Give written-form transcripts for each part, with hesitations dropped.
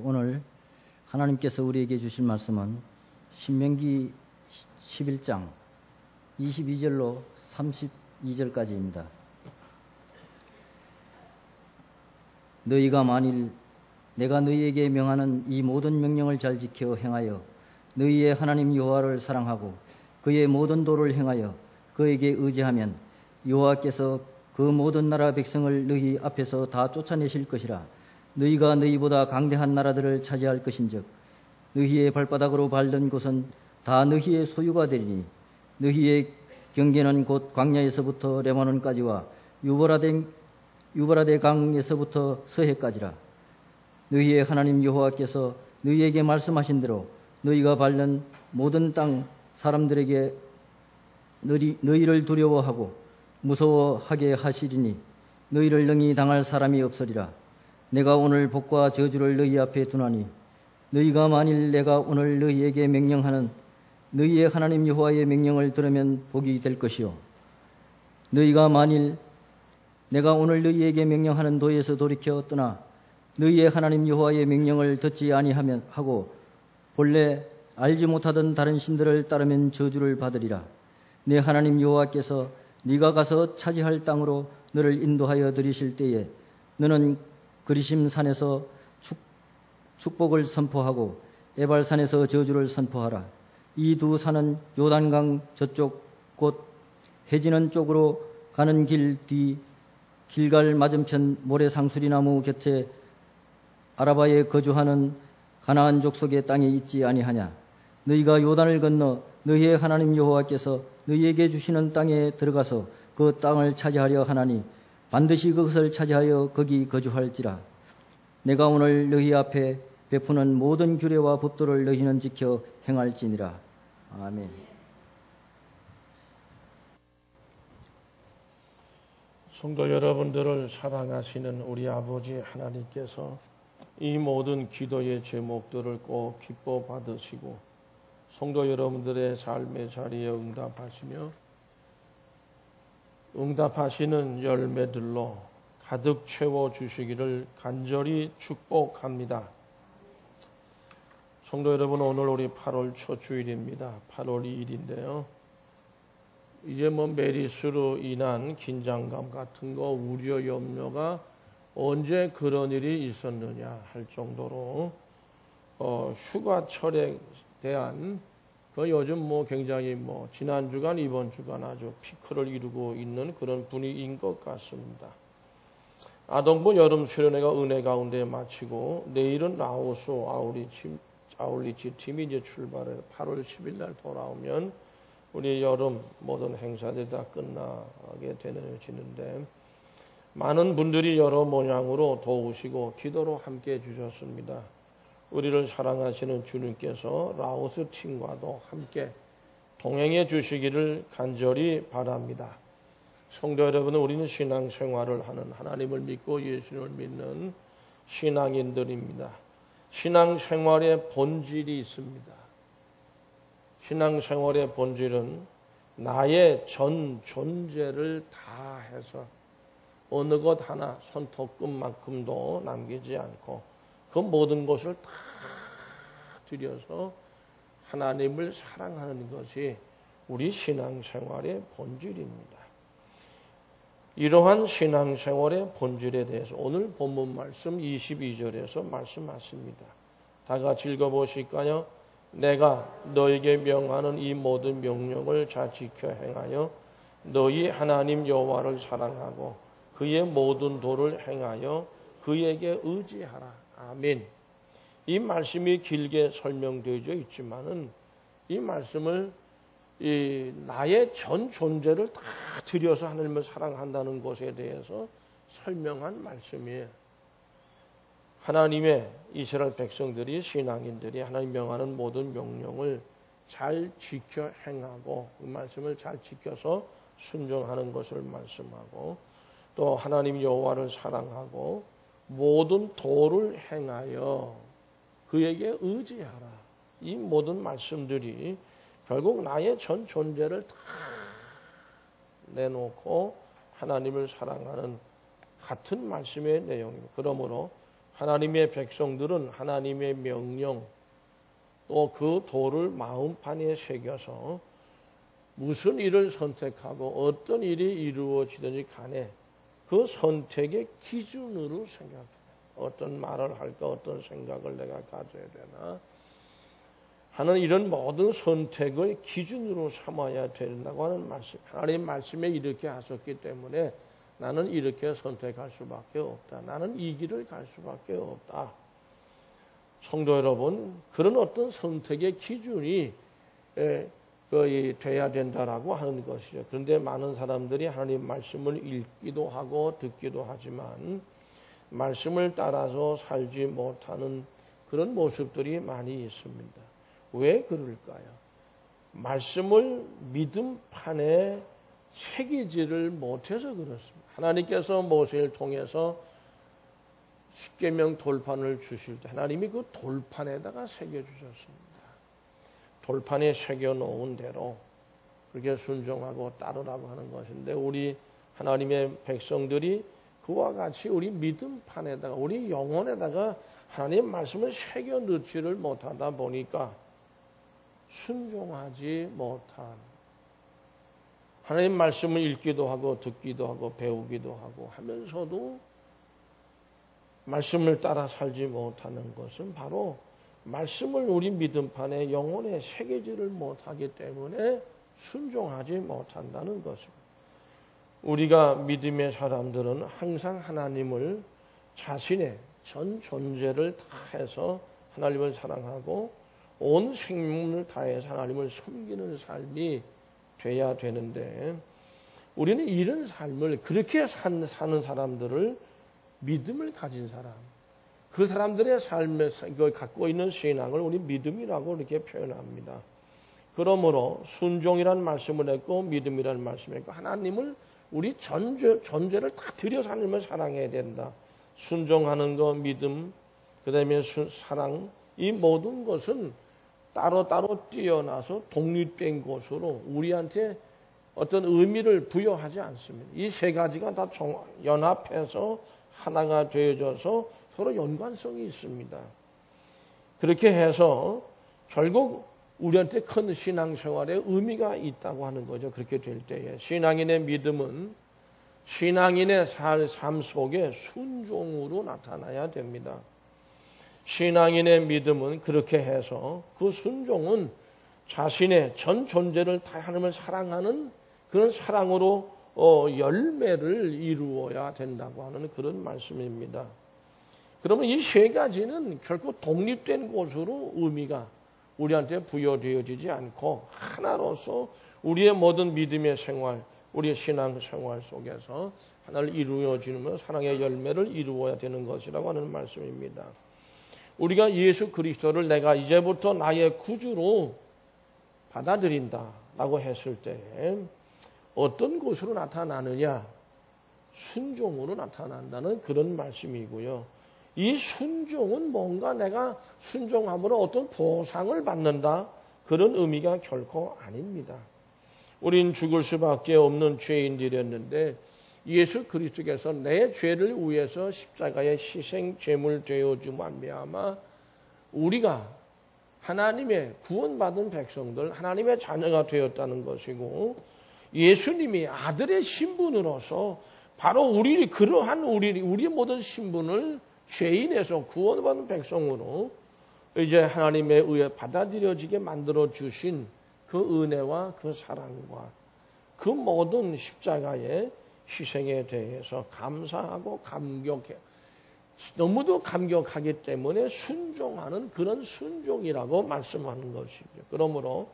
오늘 하나님께서 우리에게 주실 말씀은 신명기 11장 22절로 32절까지입니다. 너희가 만일 내가 너희에게 명하는 이 모든 명령을 잘 지켜 행하여 너희의 하나님 여호와를 사랑하고 그의 모든 도를 행하여 그에게 의지하면 여호와께서 그 모든 나라 백성을 너희 앞에서 다 쫓아내실 것이라. 너희가 너희보다 강대한 나라들을 차지할 것인즉 너희의 발바닥으로 밟는 곳은 다 너희의 소유가 되리니 너희의 경계는 곧 광야에서부터 레바논까지와 유브라데 강에서부터 서해까지라. 너희의 하나님 여호와께서 너희에게 말씀하신 대로 너희가 밟는 모든 땅 사람들에게 너희를 두려워하고 무서워하게 하시리니 너희를 능히 당할 사람이 없으리라. 내가 오늘 복과 저주를 너희 앞에 두나니 너희가 만일 내가 오늘 너희에게 명령하는 너희의 하나님 여호와의 명령을 들으면 복이 될 것이요, 너희가 만일 내가 오늘 너희에게 명령하는 도에서 돌이켜 떠나 너희의 하나님 여호와의 명령을 듣지 아니하면 하고 본래 알지 못하던 다른 신들을 따르면 저주를 받으리라. 내 하나님 여호와께서 네가 가서 차지할 땅으로 너를 인도하여 들이실 때에 너는 그리심 산에서 축복을 선포하고 에발산에서 저주를 선포하라. 이 두 산은 요단강 저쪽 곧 해지는 쪽으로 가는 길 뒤 길갈 맞은편 모래상수리나무 곁에 아라바에 거주하는 가나안 족속의 땅에 있지 아니하냐. 너희가 요단을 건너 너희의 하나님 여호와께서 너희에게 주시는 땅에 들어가서 그 땅을 차지하려 하나니 반드시 그것을 차지하여 거기 거주할지라. 내가 오늘 너희 앞에 베푸는 모든 규례와 법도를 너희는 지켜 행할지니라. 아멘. 성도 여러분들을 사랑하시는 우리 아버지 하나님께서 이 모든 기도의 제목들을 꼭 기뻐 받으시고 성도 여러분들의 삶의 자리에 응답하시는 열매들로 가득 채워주시기를 간절히 축복합니다. 성도 여러분, 오늘 우리 8월 첫 주일입니다. 8월 2일인데요. 이제 메리스로 인한 긴장감 같은 거, 우려, 염려가 언제 그런 일이 있었느냐 할 정도로 휴가철에 대한 요즘 굉장히 지난 주간, 이번 주간 아주 피크를 이루고 있는 그런 분위기인 것 같습니다. 아동부 여름 수련회가 은혜 가운데 마치고 내일은 라오스 아울리치 팀이 이제 출발해서 8월 10일 날 돌아오면 우리 여름 모든 행사들이 다 끝나게 되는데 많은 분들이 여러 모양으로 도우시고 기도로 함께 해주셨습니다. 우리를 사랑하시는 주님께서 라오스 팀과도 함께 동행해 주시기를 간절히 바랍니다. 성도 여러분, 우리는 신앙생활을 하는 하나님을 믿고 예수를 믿는 신앙인들입니다. 신앙생활의 본질이 있습니다. 신앙생활의 본질은 나의 전 존재를 다해서 어느 것 하나 손톱끝만큼도 남기지 않고 그 모든 것을 다 들여서 하나님을 사랑하는 것이 우리 신앙생활의 본질입니다. 이러한 신앙생활의 본질에 대해서 오늘 본문 말씀 22절에서 말씀하십니다. 다 같이 읽어보실까요? 내가 너에게 명하는 이 모든 명령을 잘 지켜 행하여 너희 하나님 여호와를 사랑하고 그의 모든 도를 행하여 그에게 의지하라. 아멘. 이 말씀이 길게 설명되어 있지만은 이 말씀을 나의 전 존재를 다 들여서 하나님을 사랑한다는 것에 대해서 설명한 말씀이에요. 하나님의 이스라엘 백성들이, 신앙인들이 하나님 명하는 모든 명령을 잘 지켜 행하고 그 말씀을 잘 지켜서 순종하는 것을 말씀하고 또 하나님 여호와를 사랑하고 모든 도를 행하여 그에게 의지하라. 이 모든 말씀들이 결국 나의 전 존재를 다 내놓고 하나님을 사랑하는 같은 말씀의 내용입니다. 그러므로 하나님의 백성들은 하나님의 명령 또 그 도를 마음판에 새겨서 무슨 일을 선택하고 어떤 일이 이루어지든지 간에 그 선택의 기준으로 생각해. 어떤 말을 할까, 어떤 생각을 내가 가져야 되나 하는 이런 모든 선택을 기준으로 삼아야 된다고 하는 말씀. 하나님 말씀에 이렇게 하셨기 때문에 나는 이렇게 선택할 수밖에 없다. 나는 이 길을 갈 수밖에 없다. 성도 여러분, 그런 어떤 선택의 기준이 돼야 된다라고 하는 것이죠. 그런데 많은 사람들이 하나님 말씀을 읽기도 하고 듣기도 하지만 말씀을 따라서 살지 못하는 그런 모습들이 많이 있습니다. 왜 그럴까요? 말씀을 믿음판에 새기지를 못해서 그렇습니다. 하나님께서 모세를 통해서 십계명 돌판을 주실 때 하나님이 그 돌판에다가 새겨주셨습니다. 돌판에 새겨놓은 대로 그렇게 순종하고 따르라고 하는 것인데 우리 하나님의 백성들이 그와 같이 우리 믿음판에다가 우리 영혼에다가 하나님 말씀을 새겨 넣지를 못하다 보니까 순종하지 못한 하나님 말씀을 읽기도 하고 듣기도 하고 배우기도 하고 하면서도 말씀을 따라 살지 못하는 것은 바로 말씀을 우리 믿음판에 영혼에 새기지를 못하기 때문에 순종하지 못한다는 것입니다. 우리가 믿음의 사람들은 항상 하나님을 자신의 전 존재를 다해서 하나님을 사랑하고 온 생명을 다해서 하나님을 섬기는 삶이 돼야 되는데 우리는 이런 삶을 그렇게 사는 사람들을 믿음을 가진 사람, 그 사람들의 삶에서 갖고 있는 신앙을 우리 믿음이라고 이렇게 표현합니다. 그러므로 순종이라는 말씀을 했고 믿음이라는 말씀을 했고 하나님을 우리 존재를 다 들여서 하나님을 사랑해야 된다. 순종하는 것, 믿음, 그 다음에 사랑, 이 모든 것은 따로따로 뛰어나서 독립된 것으로 우리한테 어떤 의미를 부여하지 않습니다. 이 세 가지가 다 연합해서 하나가 되어져서 서로 연관성이 있습니다. 그렇게 해서 결국 우리한테 큰 신앙생활에 의미가 있다고 하는 거죠. 그렇게 될 때에 신앙인의 믿음은 신앙인의 삶 속에 순종으로 나타나야 됩니다. 신앙인의 믿음은 그렇게 해서 그 순종은 자신의 전 존재를 다 하나님을 사랑하는 그런 사랑으로 열매를 이루어야 된다고 하는 그런 말씀입니다. 그러면 이 세 가지는 결코 독립된 것으로 의미가 우리한테 부여되어지지 않고 하나로서 우리의 모든 믿음의 생활, 우리의 신앙 생활 속에서 하나를 이루어지는 사랑의 열매를 이루어야 되는 것이라고 하는 말씀입니다. 우리가 예수 그리스도를 내가 이제부터 나의 구주로 받아들인다라고 했을 때 어떤 것으로 나타나느냐? 순종으로 나타난다는 그런 말씀이고요. 이 순종은 뭔가 내가 순종함으로 어떤 보상을 받는다 그런 의미가 결코 아닙니다. 우린 죽을 수밖에 없는 죄인들이었는데 예수 그리스도께서 내 죄를 위해서 십자가의 희생 제물 되어줌 말미암아 우리가 하나님의 구원받은 백성들 하나님의 자녀가 되었다는 것이고 예수님이 아들의 신분으로서 바로 그러한 우리의 모든 신분을 죄인에서 구원받은 백성으로 이제 하나님에 의해 받아들여지게 만들어 주신 그 은혜와 그 사랑과 그 모든 십자가의 희생에 대해서 감사하고 감격해 너무도 감격하기 때문에 순종하는 그런 순종이라고 말씀하는 것이죠. 그러므로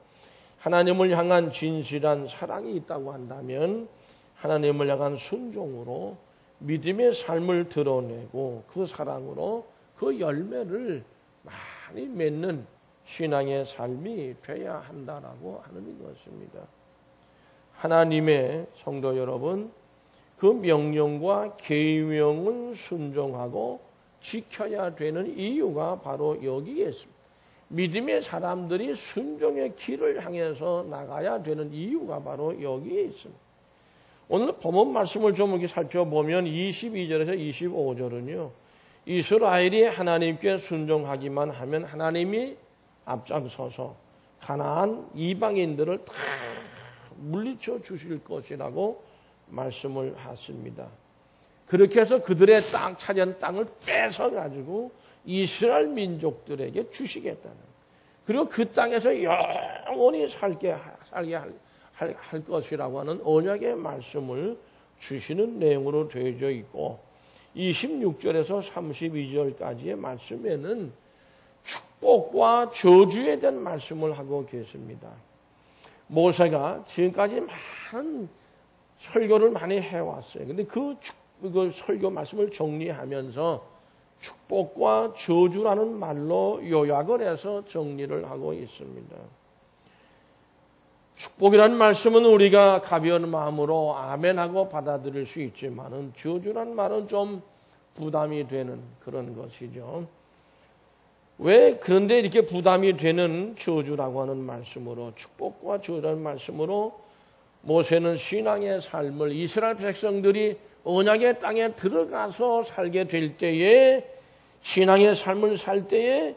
하나님을 향한 진실한 사랑이 있다고 한다면 하나님을 향한 순종으로 믿음의 삶을 드러내고 그 사랑으로 그 열매를 많이 맺는 신앙의 삶이 되어야 한다라고 하는 것입니다. 하나님의 성도 여러분, 그 명령과 계명을 순종하고 지켜야 되는 이유가 바로 여기에 있습니다. 믿음의 사람들이 순종의 길을 향해서 나가야 되는 이유가 바로 여기에 있습니다. 오늘 본문 말씀을 좀 이렇게 살펴보면 22절에서 25절은요. 이스라엘이 하나님께 순종하기만 하면 하나님이 앞장서서 가나안 이방인들을 다 물리쳐 주실 것이라고 말씀을 하십니다. 그렇게 해서 그들의 차지한 땅을 뺏어가지고 이스라엘 민족들에게 주시겠다는, 그리고 그 땅에서 영원히 살게 할 것이라고 하는 언약의 말씀을 주시는 내용으로 되어져 있고, 26절에서 32절까지의 말씀에는 축복과 저주에 대한 말씀을 하고 계십니다. 모세가 지금까지 많은 설교를 많이 해왔어요. 근데 그 설교 말씀을 정리하면서 축복과 저주라는 말로 요약을 해서 정리를 하고 있습니다. 축복이라는 말씀은 우리가 가벼운 마음으로 아멘하고 받아들일 수 있지만은, 저주라는 말은 좀 부담이 되는 그런 것이죠. 왜 그런데 이렇게 부담이 되는 저주라고 하는 말씀으로, 축복과 저주라는 말씀으로 모세는 신앙의 삶을, 이스라엘 백성들이 언약의 땅에 들어가서 살게 될 때에, 신앙의 삶을 살 때에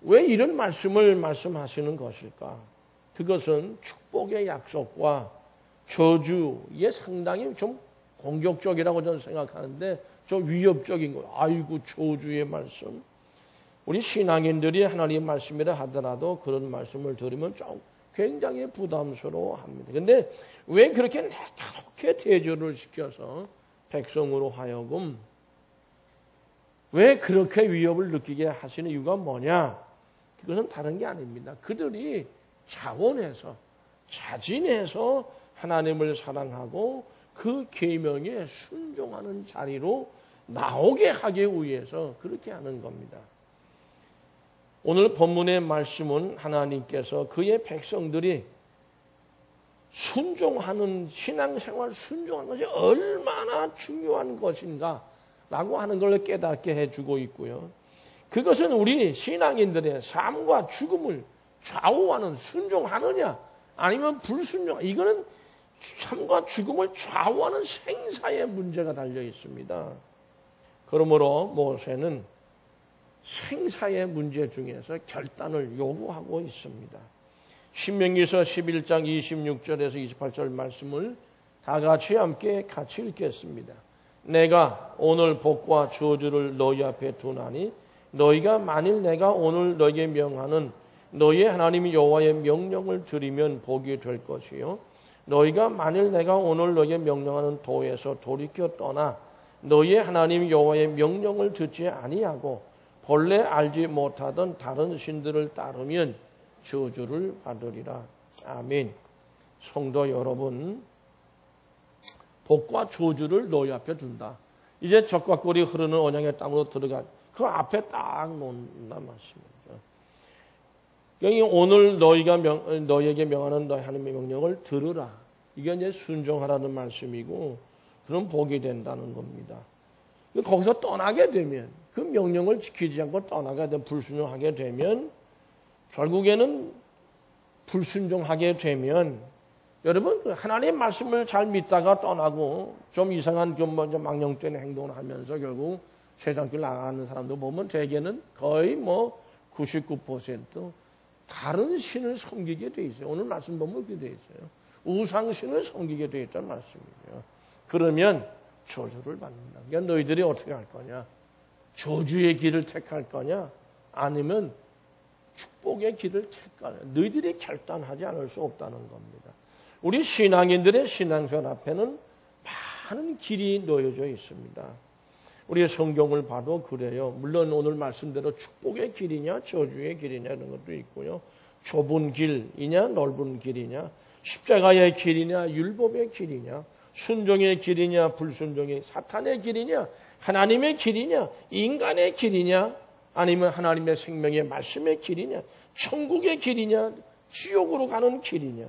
왜 이런 말씀을 말씀하시는 것일까? 그것은 축복의 약속과 저주에 상당히 좀 공격적이라고 저는 생각하는데, 좀 위협적인 거예요. 아이고, 저주의 말씀. 우리 신앙인들이 하나님의 말씀이라 하더라도 그런 말씀을 들으면 좀 굉장히 부담스러워합니다. 그런데 왜 그렇게 대조를 시켜서 백성으로 하여금 왜 그렇게 위협을 느끼게 하시는 이유가 뭐냐? 그것은 다른 게 아닙니다. 그들이 자원해서, 자진해서 하나님을 사랑하고 그 계명에 순종하는 자리로 나오게 하기 위해서 그렇게 하는 겁니다. 오늘 본문의 말씀은 하나님께서 그의 백성들이 순종하는, 신앙생활 순종하는 것이 얼마나 중요한 것인가 라고 하는 걸 깨닫게 해주고 있고요. 그것은 우리 신앙인들의 삶과 죽음을 좌우하는, 순종하느냐 아니면 불순종, 이거는 삶과 죽음을 좌우하는 생사의 문제가 달려 있습니다. 그러므로 모세는 생사의 문제 중에서 결단을 요구하고 있습니다. 신명기서 11장 26절에서 28절 말씀을 다 함께 같이 읽겠습니다. 내가 오늘 복과 저주를 너희 앞에 두나니 너희가 만일 내가 오늘 너희에게 명하는 너희의 하나님 여호와의 명령을 들으면 복이 될 것이요, 너희가 만일 내가 오늘 너희에게 명령하는 도에서 돌이켜 떠나 너희의 하나님 여호와의 명령을 듣지 아니하고 본래 알지 못하던 다른 신들을 따르면 저주를 받으리라. 아멘. 성도 여러분, 복과 저주를 너희 앞에 둔다. 이제 적과 꿀이 흐르는 언약의 땅으로 들어가 그 앞에 딱 놓는다 말씀이죠. 여기 오늘 너희에게 명하는 너희 하나님의 명령을 들으라. 이게 이제 순종하라는 말씀이고, 그럼 복이 된다는 겁니다. 거기서 떠나게 되면, 그 명령을 지키지 않고 떠나게 되면, 불순종하게 되면, 결국에는 불순종하게 되면, 여러분, 하나님의 말씀을 잘 믿다가 떠나고 좀 이상한 망령된 행동을 하면서 결국 세상길 나가는 사람도 보면 대개는 거의 99% 다른 신을 섬기게 돼 있어요. 오늘 말씀 보면 그렇게 돼 있어요. 우상신을 섬기게 돼 있다는 말씀이에요. 그러면 저주를 받는다. 그러니까 너희들이 어떻게 할 거냐? 저주의 길을 택할 거냐? 아니면 축복의 길을 택할 거냐? 너희들이 결단하지 않을 수 없다는 겁니다. 우리 신앙인들의 신앙생활 앞에는 많은 길이 놓여져 있습니다. 우리 성경을 봐도 그래요. 물론 오늘 말씀대로 축복의 길이냐 저주의 길이냐 이런 것도 있고요. 좁은 길이냐 넓은 길이냐, 십자가의 길이냐 율법의 길이냐, 순종의 길이냐 불순종의 사탄의 길이냐, 하나님의 길이냐 인간의 길이냐, 아니면 하나님의 생명의 말씀의 길이냐, 천국의 길이냐 지옥으로 가는 길이냐,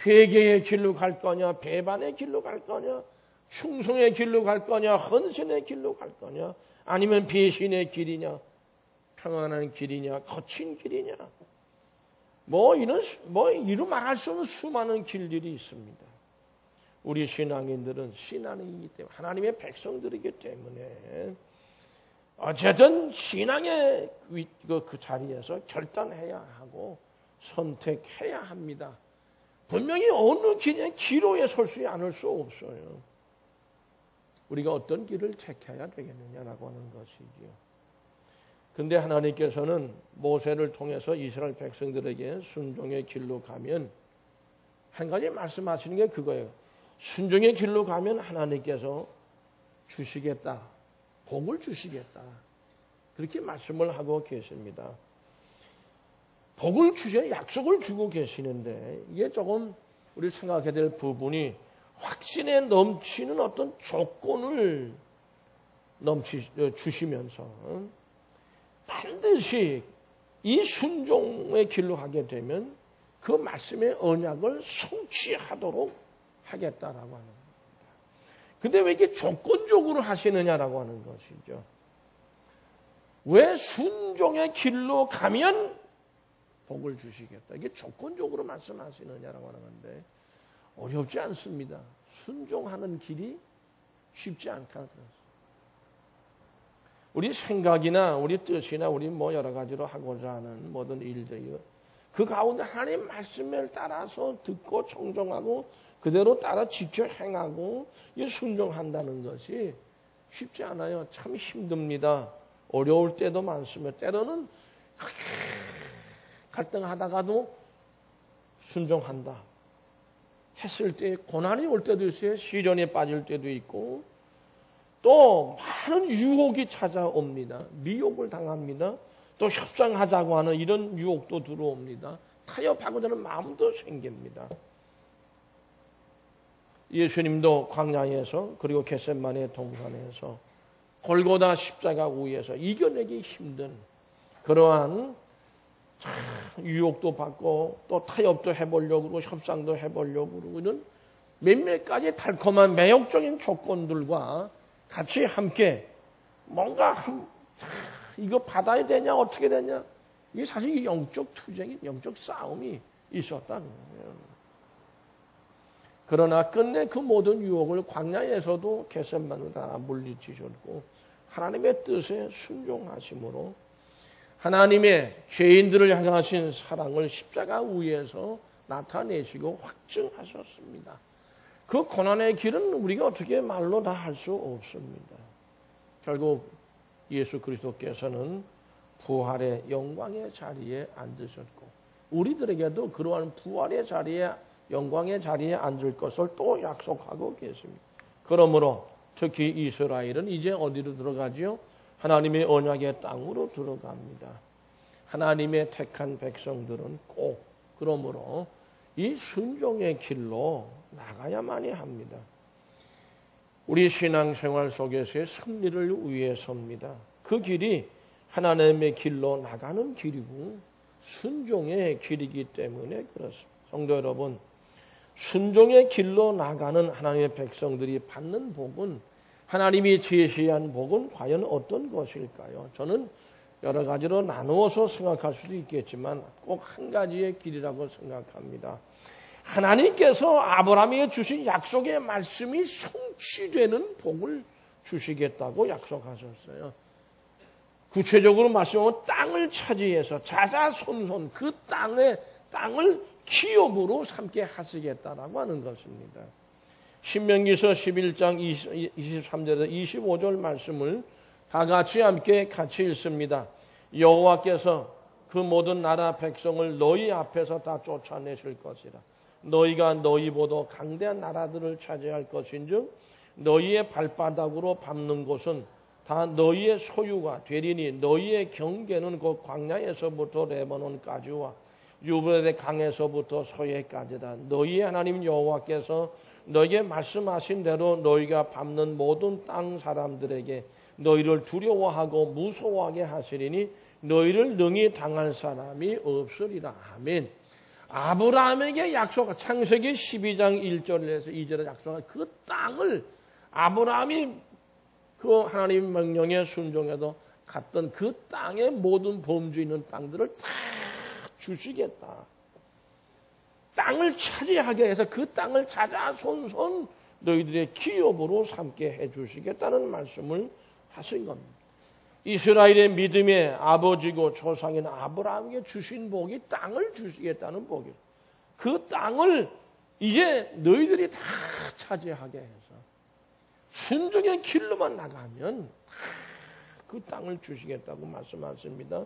회개의 길로 갈 거냐 배반의 길로 갈 거냐, 충성의 길로 갈 거냐 헌신의 길로 갈 거냐, 아니면 배신의 길이냐 평안한 길이냐 거친 길이냐, 이루 말할 수 없는 수많은 길들이 있습니다. 우리 신앙인들은 신앙이기 때문에, 하나님의 백성들이기 때문에 어쨌든 신앙의 그 자리에서 결단해야 하고 선택해야 합니다. 분명히 어느 기로에 설지 않을 수 없어요. 우리가 어떤 길을 택해야 되겠느냐라고 하는 것이지요. 근데 하나님께서는 모세를 통해서 이스라엘 백성들에게 순종의 길로 가면 한 가지 말씀하시는 게 그거예요. 순종의 길로 가면 하나님께서 주시겠다. 복을 주시겠다. 그렇게 말씀을 하고 계십니다. 복을 주셔 약속을 주고 계시는데 이게 조금 우리 생각해야 될 부분이 확신에 넘치는 어떤 조건을 주시면서 반드시 이 순종의 길로 하게 되면 그 말씀의 언약을 성취하도록 하겠다라고 하는 겁니다. 근데 왜 이렇게 조건적으로 하시느냐라고 하는 것이죠. 왜 순종의 길로 가면 복을 주시겠다. 이게 조건적으로 말씀하시느냐라고 하는 건데 어렵지 않습니다. 순종하는 길이 쉽지 않다 그랬어요. 우리 생각이나 우리 뜻이나 우리 뭐 여러 가지로 하고자 하는 모든 일들이 그 가운데 하나님 말씀을 따라서 듣고 청종하고 그대로 따라 지켜 행하고 순종한다는 것이 쉽지 않아요. 참 힘듭니다. 어려울 때도 많습니다. 때로는 갈등하다가도 순종한다 했을 때 고난이 올 때도 있어요. 시련에 빠질 때도 있고 또 많은 유혹이 찾아옵니다. 미혹을 당합니다. 또 협상하자고 하는 이런 유혹도 들어옵니다. 타협하고자 하는 마음도 생깁니다. 예수님도 광야에서 그리고 겟세마네 동산에서 골고다 십자가 위에서 이겨내기 힘든 그러한 유혹도 받고 또 타협도 해보려고 그러고 협상도 해보려고 그러고 이런 몇몇 가지 달콤한 매혹적인 조건들과 같이 함께 뭔가 이거 받아야 되냐 어떻게 되냐 이게 사실 영적 투쟁이 영적 싸움이 있었다는 거예요. 그러나 끝내 그 모든 유혹을 광야에서도 겟세마네로 다 물리치셨고 하나님의 뜻에 순종하심으로 하나님의 죄인들을 향하신 사랑을 십자가 위에서 나타내시고 확증하셨습니다. 그 고난의 길은 우리가 어떻게 말로 다 할 수 없습니다. 결국 예수 그리스도께서는 부활의 영광의 자리에 앉으셨고 우리들에게도 그러한 부활의 자리에 영광의 자리에 앉을 것을 또 약속하고 계십니다. 그러므로 특히 이스라엘은 이제 어디로 들어가지요? 하나님의 언약의 땅으로 들어갑니다. 하나님의 택한 백성들은 꼭 그러므로 이 순종의 길로 나가야만이 합니다. 우리 신앙생활 속에서의 승리를 위해서입니다. 그 길이 하나님의 길로 나가는 길이고 순종의 길이기 때문에 그렇습니다. 성도 여러분, 순종의 길로 나가는 하나님의 백성들이 받는 복은 하나님이 제시한 복은 과연 어떤 것일까요? 저는 여러 가지로 나누어서 생각할 수도 있겠지만 꼭 한 가지의 길이라고 생각합니다. 하나님께서 아브라함에게 주신 약속의 말씀이 성취되는 복을 주시겠다고 약속하셨어요. 구체적으로 말씀하면 땅을 차지해서 자자손손 그 땅을 기업으로 삼게 하시겠다라고 하는 것입니다. 신명기서 11장 23절에서 25절 말씀을 다 같이 함께 같이 읽습니다. 여호와께서 그 모든 나라 백성을 너희 앞에서 다 쫓아내실 것이라. 너희가 너희보다 강대한 나라들을 차지할 것인즉 너희의 발바닥으로 밟는 곳은 다 너희의 소유가 되리니 너희의 경계는 곧 광야에서부터 레바논까지와 유브라데 강에서부터 서해까지다. 너희의 하나님 여호와께서 너희에게 말씀하신 대로 너희가 밟는 모든 땅 사람들에게 너희를 두려워하고 무서워하게 하시리니 너희를 능히 당할 사람이 없으리라. 아멘. 아브라함에게 약속한 창세기 12장 1절에서 2절에 약속한 그 땅을 아브라함이 그 하나님 명령에 순종해서 갔던 그 땅의 모든 범주 있는 땅들을 다 주시겠다. 땅을 차지하게 해서 그 땅을 자자손손 너희들의 기업으로 삼게 해 주시겠다는 말씀을 하신 겁니다. 이스라엘의 믿음의 아버지고 조상인 아브라함에게 주신 복이 땅을 주시겠다는 복이에요. 그 땅을 이제 너희들이 다 차지하게 해서 순종의 길로만 나가면 그 땅을 주시겠다고 말씀하십니다.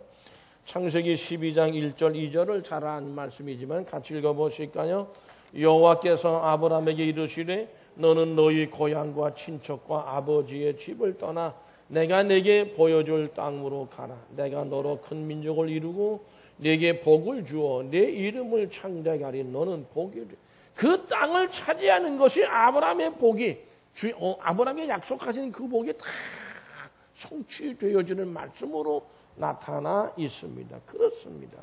창세기 12장 1절 2절을 잘 아는 말씀이지만 같이 읽어보실까요? 여호와께서 아브라함에게 이르시되 너는 너희 고향과 친척과 아버지의 집을 떠나 내가 네게 보여줄 땅으로 가라. 내가 너로 큰 민족을 이루고 네게 복을 주어 네 이름을 창대하게 하리. 너는 복이 돼. 그 땅을 차지하는 것이 아브라함의 복이 아브라함이 약속하신 그 복이 다 성취되어지는 말씀으로 나타나 있습니다. 그렇습니다.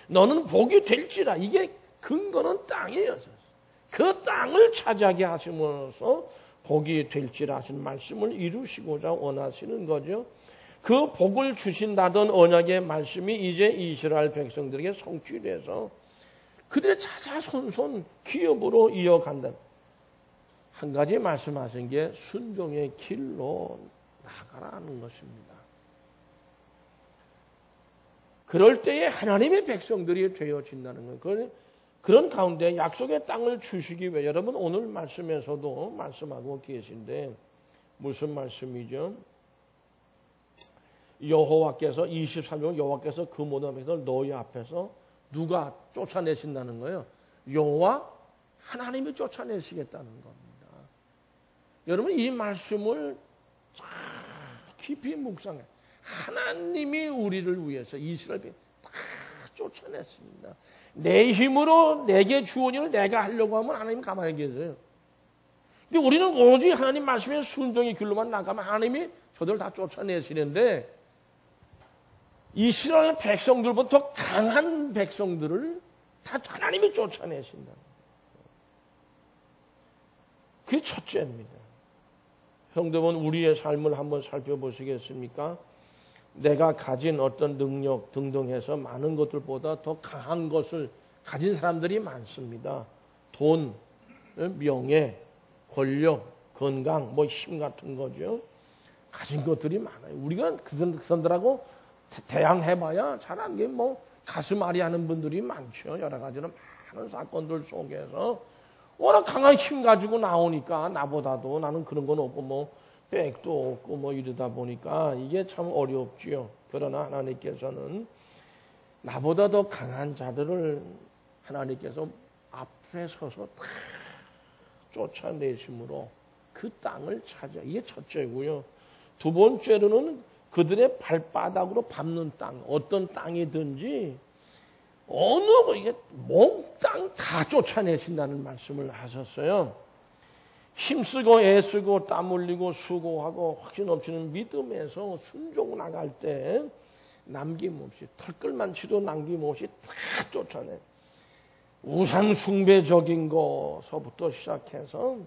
너는 복이 될지라. 이게 근거는 땅이었어요. 그 땅을 차지하게 하심으로써 복이 될지라 하신 말씀을 이루시고자 원하시는 거죠. 그 복을 주신다던 언약의 말씀이 이제 이스라엘 백성들에게 성취돼서 그들의 자자손손 기업으로 이어간다. 한 가지 말씀하신 게 순종의 길로 나가라는 것입니다. 그럴 때에 하나님의 백성들이 되어진다는 거예요. 그런 가운데 약속의 땅을 주시기 위해 여러분 오늘 말씀에서도 말씀하고 계신데 무슨 말씀이죠? 여호와께서 23절 여호와께서 그 모든 백성을 너희 앞에서 누가 쫓아내신다는 거예요? 여호와 하나님이 쫓아내시겠다는 겁니다. 여러분 이 말씀을 깊이 묵상해. 하나님이 우리를 위해서 이스라엘 백성 다 쫓아냈습니다. 내 힘으로 내게 주온 일을 내가 하려고 하면 하나님 가만히 계세요. 근데 우리는 오직 하나님 말씀에 순종의 길로만 나가면 하나님이 저들 다 쫓아내시는데 이스라엘 백성들보다 더 강한 백성들을 다 하나님이 쫓아내신다. 그게 첫째입니다. 형제분 우리의 삶을 한번 살펴보시겠습니까? 내가 가진 어떤 능력 등등 해서 많은 것들보다 더 강한 것을 가진 사람들이 많습니다. 돈, 명예, 권력, 건강, 힘 같은 거죠. 가진 것들이 많아요. 우리가 그 사람들하고 대항해봐야 잘한 게 가슴 앓이 하는 분들이 많죠. 여러 가지로 많은 사건들 속에서 워낙 강한 힘 가지고 나오니까 나보다도 나는 그런 건 없고 백도 없고 이러다 보니까 이게 참 어렵지요. 그러나 하나님께서는 나보다 더 강한 자들을 하나님께서 앞에 서서 다 쫓아내심으로 그 땅을 차지하. 이게 첫째고요. 두 번째로는 그들의 발바닥으로 밟는 땅, 어떤 땅이든지 어느 이게 몽땅 다 쫓아내신다는 말씀을 하셨어요. 힘쓰고 애쓰고 땀 흘리고 수고하고 확신 넘치는 믿음에서 순종 나갈 때 남김없이 털끌만치도 남김없이 다 쫓아내. 우상 숭배적인 것서부터 시작해서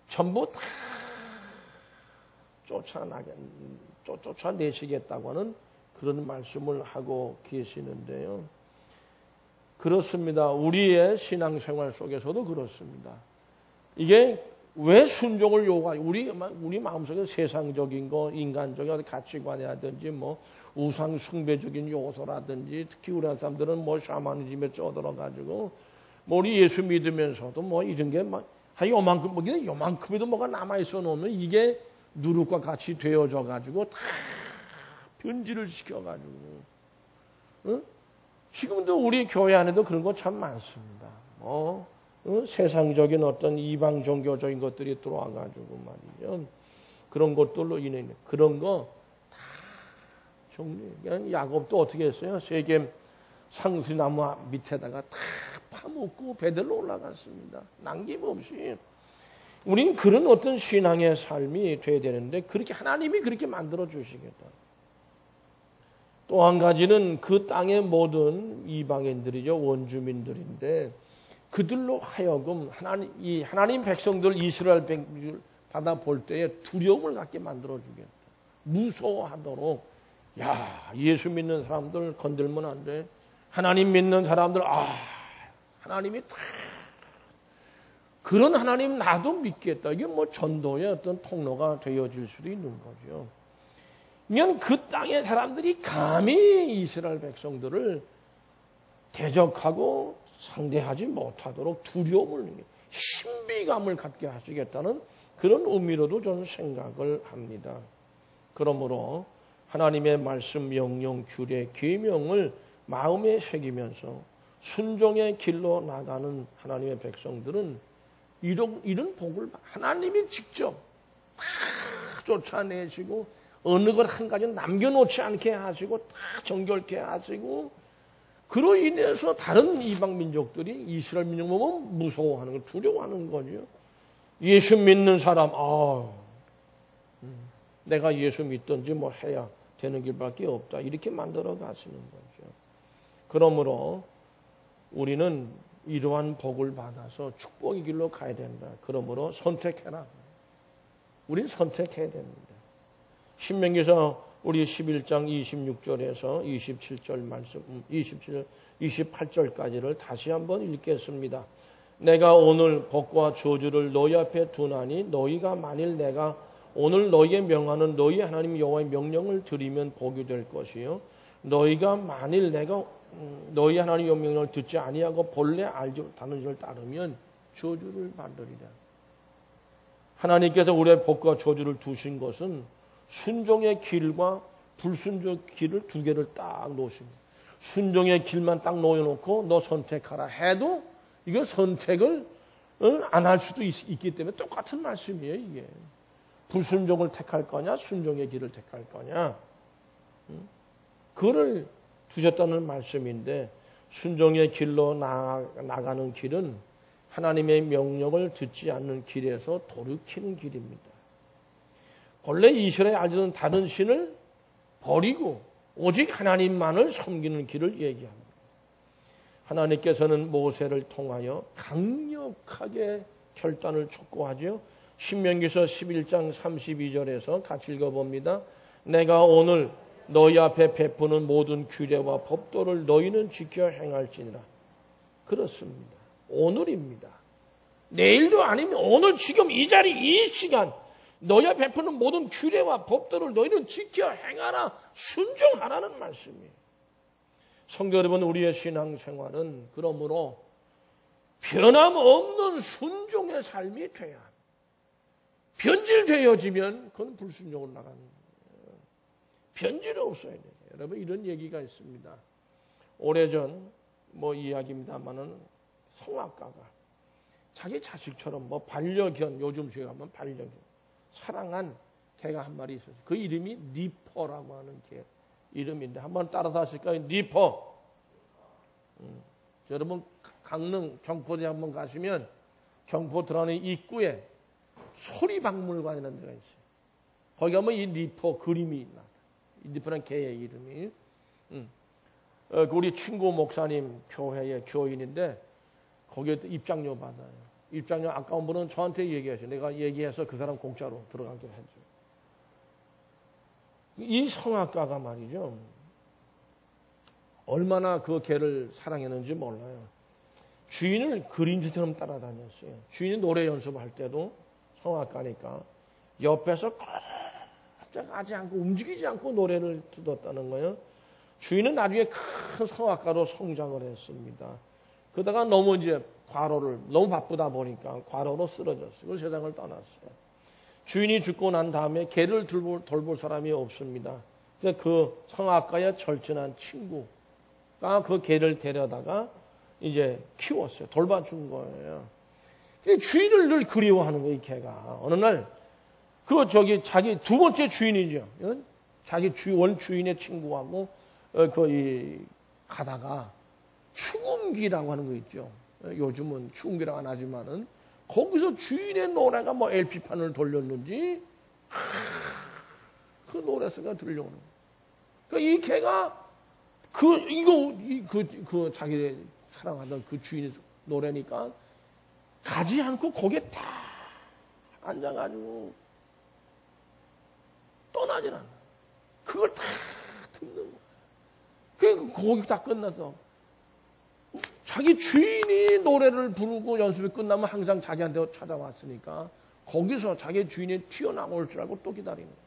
전부 다 쫓아내시겠다고 하는 그런 말씀을 하고 계시는데요. 그렇습니다. 우리의 신앙생활 속에서도 그렇습니다. 이게 왜 순종을 요구하냐? 우리 마음속에 세상적인 거, 인간적인 가치관이라든지 우상 숭배적인 요소라든지 특히 우리나라 사람들은 샤머니즘에 쩌들어가지고 우리 예수 믿으면서도 이런 게 한 요만큼이도 뭐가 남아있어 놓으면 이게 누룩과 같이 되어져 가지고 다 변질을 시켜가지고 지금도 우리 교회 안에도 그런 거 참 많습니다. 세상적인 어떤 이방 종교적인 것들이 들어와가지고 말이죠. 그런 것들로 인해 그런 거 다 정리. 그냥 야곱도 어떻게 했어요? 세겜 상수나무 밑에다가 다 파묻고 배들로 올라갔습니다. 남김없이. 우리는 그런 어떤 신앙의 삶이 돼야 되는데 그렇게 하나님이 그렇게 만들어 주시겠다. 또 한 가지는 그 땅의 모든 이방인들이죠. 원주민들인데 그들로 하여금 하나님 백성들 이스라엘 백성들 받아볼 때에 두려움을 갖게 만들어 주겠다. 무서워하도록 예수 믿는 사람들 건들면 안 돼. 하나님 믿는 사람들 하나님이 다 그런 하나님 나도 믿겠다. 이게 전도의 어떤 통로가 되어질 수도 있는 거죠. 그 땅의 사람들이 감히 이스라엘 백성들을 대적하고 상대하지 못하도록 두려움을, 신비감을 갖게 하시겠다는 그런 의미로도 저는 생각을 합니다. 그러므로 하나님의 말씀, 명령, 규례, 계명을 마음에 새기면서 순종의 길로 나가는 하나님의 백성들은 이런 복을 하나님이 직접 다 쫓아내시고 어느 것 한 가지 남겨놓지 않게 하시고 다 정결케 하시고, 그로 인해서 다른 이방 민족들이 이스라엘 민족 보면 무서워하는 걸, 두려워하는 거죠. 예수 믿는 사람, 내가 예수 믿든지 뭐 해야 되는 길밖에 없다, 이렇게 만들어 가시는 거죠. 그러므로 우리는 이러한 복을 받아서 축복의 길로 가야 된다. 그러므로 선택해라. 우린 선택해야 됩니다. 신명기서 우리 11장 26절에서 27절 말씀, 28절까지를 다시 한번 읽겠습니다. 내가 오늘 복과 저주를 너희 앞에 두나니 너희가 만일 내가 오늘 너희에 명하는 너희 하나님 여호와의 명령을 들으면 복이 될 것이요, 너희가 만일 내가 너희 하나님 여호와의 명령을 듣지 아니하고 본래 알지 못하는 것을 따르면 저주를 받으리라. 하나님께서 우리의 복과 저주를 두신 것은 순종의 길과 불순종의 길을 두 개를 딱 놓으십니다. 순종의 길만 딱 놓여놓고 너 선택하라 해도 이거 선택을 안 할 수도 있기 때문에 똑같은 말씀이에요. 이게 불순종을 택할 거냐 순종의 길을 택할 거냐, 그거를 두셨다는 말씀인데, 순종의 길로 나가는 길은 하나님의 명령을 듣지 않는 길에서 돌이키는 길입니다. 본래 이스라엘이 알던 다른 신을 버리고 오직 하나님만을 섬기는 길을 얘기합니다. 하나님께서는 모세를 통하여 강력하게 결단을 촉구하죠. 신명기서 11장 32절에서 같이 읽어봅니다. 내가 오늘 너희 앞에 베푸는 모든 규례와 법도를 너희는 지켜 행할지니라. 그렇습니다. 오늘입니다. 내일도 아니면 오늘 지금 이 자리 이 시간 너희 앞에 베푸는 모든 규례와 법도를 너희는 지켜 행하라, 순종하라는 말씀이에요. 성도 여러분, 우리의 신앙생활은 그러므로 변함없는 순종의 삶이 돼야 합니다. 변질되어지면 그건 불순종으로 나가는 거예요. 변질이 없어야 돼요. 여러분, 이런 얘기가 있습니다. 오래전 이야기입니다만은 성악가가 자기 자식처럼 반려견, 요즘 저희 가면 반려견 사랑한 개가 한 마리 있었어요. 그 이름이 니퍼라고 하는 개 이름인데 한번 따라서 하실까요? 니퍼. 여러분 강릉 경포대 한번 가시면 경포 들어가는 입구에 소리박물관이라는 데가 있어요. 거기 가면 이 니퍼 그림이 나와요. 이 니퍼라는 개의 이름이. 우리 친구 목사님 교회의 교인인데 거기에 입장료 받아요. 입장료 아까운 분은 저한테 얘기하셔요. 내가 얘기해서 그 사람 공짜로 들어가게 해줘요. 이 성악가가 말이죠. 얼마나 그 개를 사랑했는지 몰라요. 주인을 그림자처럼 따라다녔어요. 주인이 노래 연습할 때도 성악가니까 옆에서 꼼짝하지 않고 움직이지 않고 노래를 듣었다는 거예요. 주인은 나중에 큰 성악가로 성장을 했습니다. 그러다가 너무 바쁘다 보니까 과로로 쓰러졌어요. 그 세상을 떠났어요. 주인이 죽고 난 다음에 개를 돌볼 사람이 없습니다. 그래서 그 성악가의 절친한 친구가 그 개를 데려다가 이제 키웠어요. 돌봐준 거예요. 주인을 늘 그리워하는 거예요, 이 개가. 어느 날, 자기 두 번째 주인이죠. 자기 원 주인의 친구하고, 가다가 추궁기라고 하는 거 있죠. 요즘은 추궁기라고 안 하지만은, 거기서 주인의 노래가 LP판을 돌렸는지, 그 노래가 들려오는 거예요. 그러니까 이 개가, 자기 사랑하던 그 주인의 노래니까, 가지 않고 거기에 딱 앉아가지고 떠나질 않아. 그걸 다 듣는 거야. 그 거기 다 끝나서 자기 주인이 노래를 부르고 연습이 끝나면 항상 자기한테 찾아왔으니까 거기서 자기 주인이 튀어나올 줄 알고 또 기다리는 거야.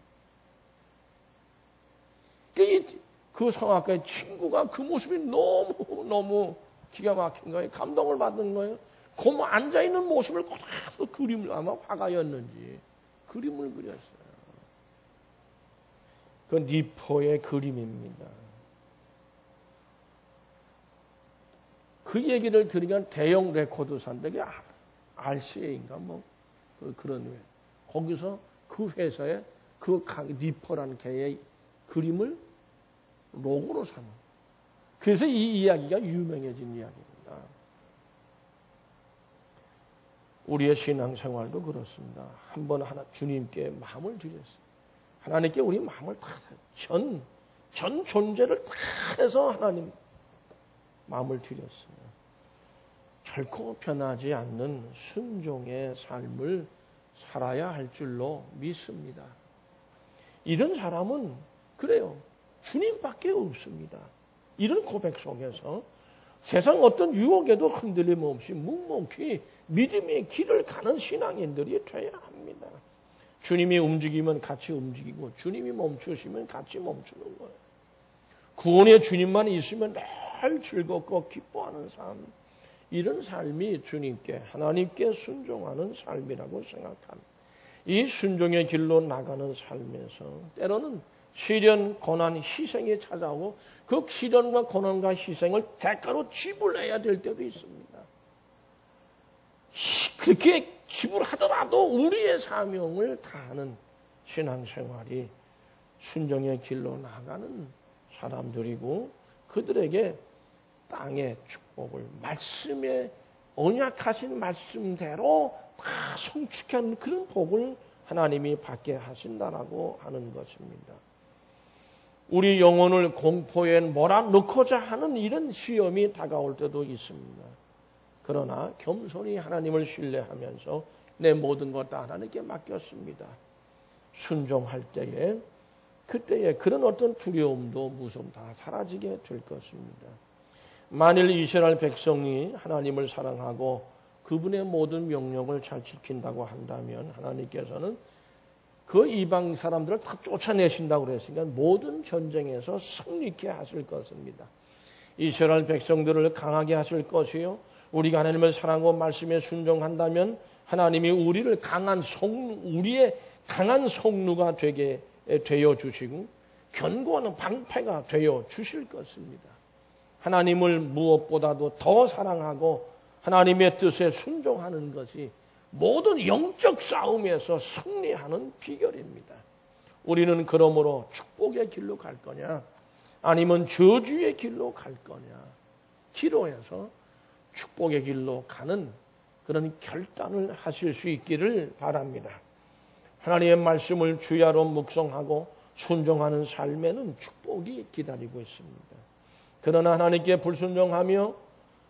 그 성악가의 친구가 그 모습이 너무 기가 막힌 거예요. 감동을 받은 거예요. 그 앉아있는 모습을 그대로 그림을, 아마 화가였는지 그림을 그렸어요. 그 니포의 그림입니다. 그 얘기를 들으니까 대형 레코드사인데 RCA인가 그런 회. 거기서 그 회사에 그 니포라는 개의 그림을 로고로 삼은. 그래서 이 이야기가 유명해진 이야기입니다. 우리의 신앙생활도 그렇습니다. 한번 주님께 마음을 드렸어요. 하나님께 우리 마음을 다 전 존재를 다 해서 하나님 마음을 드렸어요. 결코 변하지 않는 순종의 삶을 살아야 할 줄로 믿습니다. 이런 사람은 그래요. 주님밖에 없습니다. 이런 고백 속에서 세상 어떤 유혹에도 흔들림 없이 묵묵히 믿음의 길을 가는 신앙인들이 되어야 합니다. 주님이 움직이면 같이 움직이고 주님이 멈추시면 같이 멈추는 거예요. 구원의 주님만 있으면 늘 즐겁고 기뻐하는 삶. 이런 삶이 주님께 하나님께 순종하는 삶이라고 생각합니다. 이 순종의 길로 나가는 삶에서 때로는 시련, 고난, 희생이 찾아오고 그 시련과 고난과 희생을 대가로 지불해야 될 때도 있습니다. 그렇게 지불하더라도 우리의 사명을 다하는 신앙생활이 순종의 길로 나가는 사람들이고 그들에게 땅의 축복을 말씀에 언약하신 말씀대로 다 성취하는 그런 복을 하나님이 받게 하신다라고 하는 것입니다. 우리 영혼을 공포에 몰아넣고자 하는 이런 시험이 다가올 때도 있습니다. 그러나 겸손히 하나님을 신뢰하면서 내 모든 것 다 하나님께 맡겼습니다. 순종할 때에 그때에 그런 어떤 두려움도 무서움 다 사라지게 될 것입니다. 만일 이스라엘 백성이 하나님을 사랑하고 그분의 모든 명령을 잘 지킨다고 한다면 하나님께서는 그 이방 사람들을 다 쫓아내신다고 그랬으니까 모든 전쟁에서 승리케 하실 것입니다. 이스라엘 백성들을 강하게 하실 것이요. 우리가 하나님을 사랑하고 말씀에 순종한다면 하나님이 우리의 강한 성루가 되게 되어 주시고 견고한 방패가 되어 주실 것입니다. 하나님을 무엇보다도 더 사랑하고 하나님의 뜻에 순종하는 것이 모든 영적 싸움에서 승리하는 비결입니다. 우리는 그러므로 축복의 길로 갈 거냐 아니면 저주의 길로 갈 거냐 기도해서 축복의 길로 가는 그런 결단을 하실 수 있기를 바랍니다. 하나님의 말씀을 주야로 묵상하고 순종하는 삶에는 축복이 기다리고 있습니다. 그러나 하나님께 불순종하며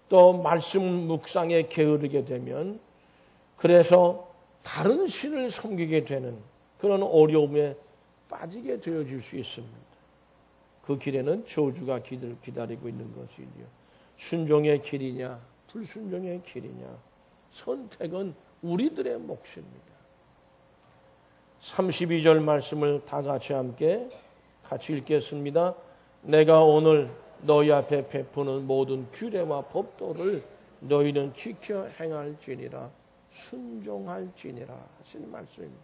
또 말씀 묵상에 게으르게 되면 그래서 다른 신을 섬기게 되는 그런 어려움에 빠지게 되어질 수 있습니다. 그 길에는 저주가 기다리고 있는 것이지요. 순종의 길이냐 불순종의 길이냐 선택은 우리들의 몫입니다. 32절 말씀을 다 같이 함께 같이 읽겠습니다. 내가 오늘 너희 앞에 베푸는 모든 규례와 법도를 너희는 지켜 행할지니라 순종할지니라 하시는 말씀입니다.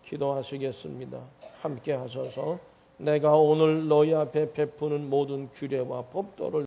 기도하시겠습니다. 함께 하셔서 내가 오늘 너희 앞에 베푸는 모든 규례와 법도를